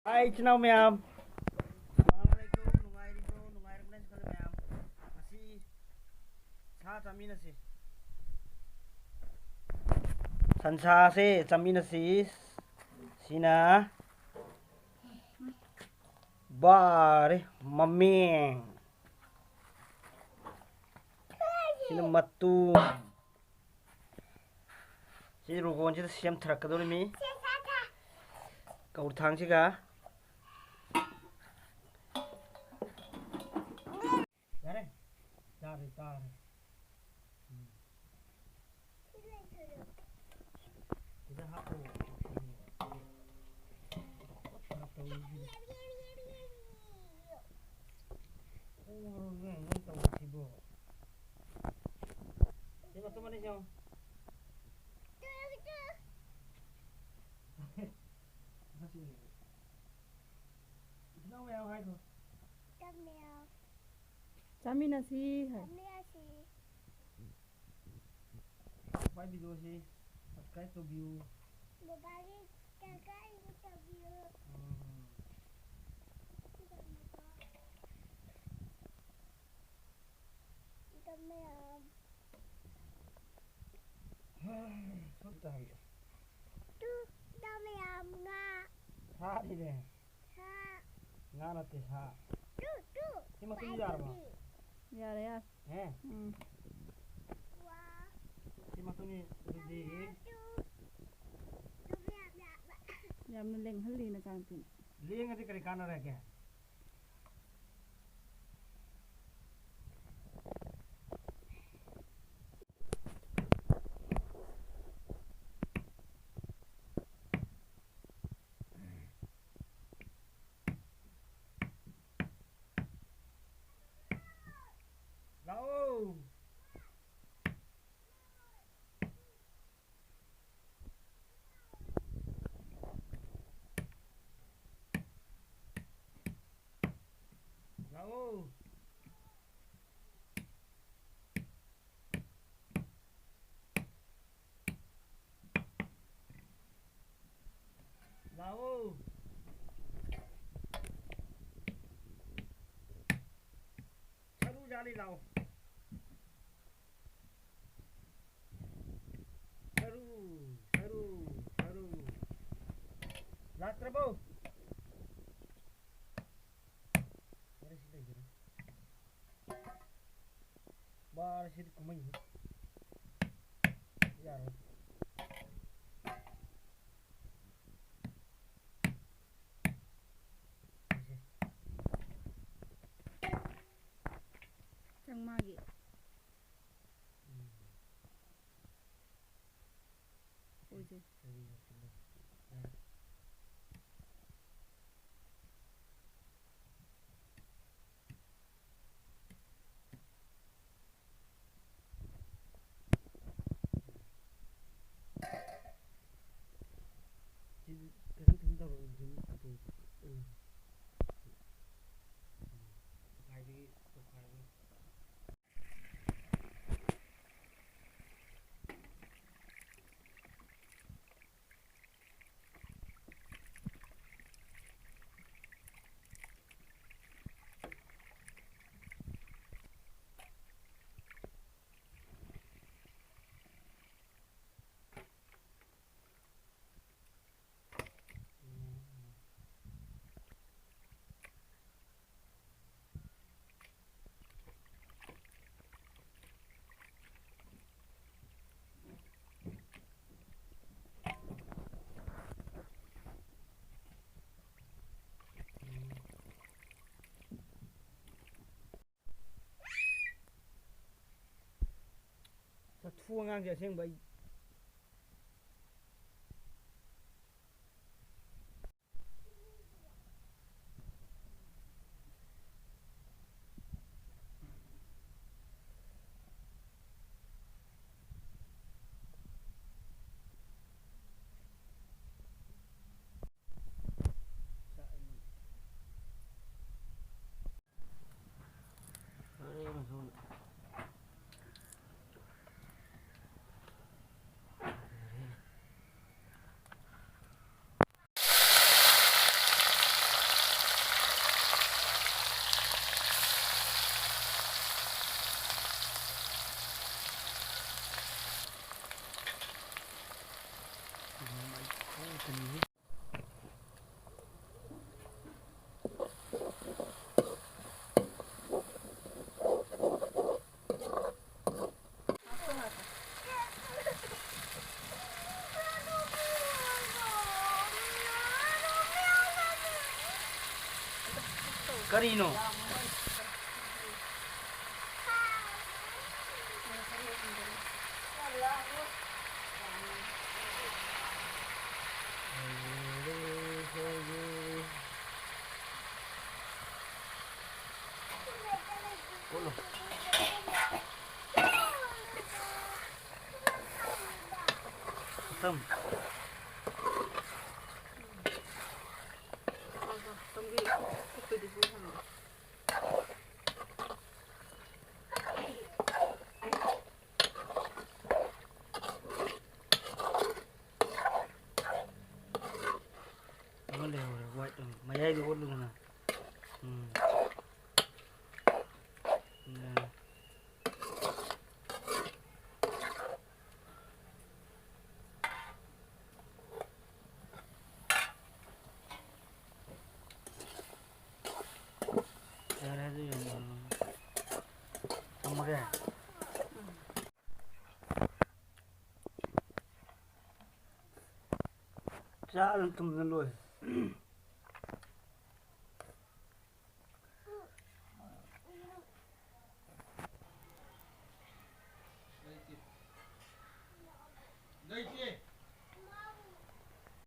Hi, chinaw ma'am. Assalamualaikum. Nungairibro, nungairibnes kali ma'am. Asi sa chaminasi. Sansa se chaminasi. Sina bare mameng. Sina matu. Si rugon si siam thrakadori mi. Kaur thang siga. Yare. Tare tare. Kita hapo. Oh, ngang tau tibo. Sima tu manis yang. Masih. Chinaw ma'am hai tho. Chaminasi hai. Pai video si subscribe to view. Sudah ya. Sa đi nè. Nga là thì sa. Nhưng mà tôi giờ mà. Ya ya. Nè. Nhưng mà tôi đi đi. Yamna leng halli na kantin. Liang thì cái kana reh kya. Lao. Lao. Lao. Saru jali lao. Saru. Latra bo. Mari sini gini. Bar sini kumai. Yar. Chang magi. Oje. Terus tunggu jin tu. Khai đi, khai đi. Sa thua ngang kìa xem vậy. કરીનો બોલો ખતમ boleh buat tu mayai dia bodoh mana nah cara tu yang sama dia Chào tuần dần rồi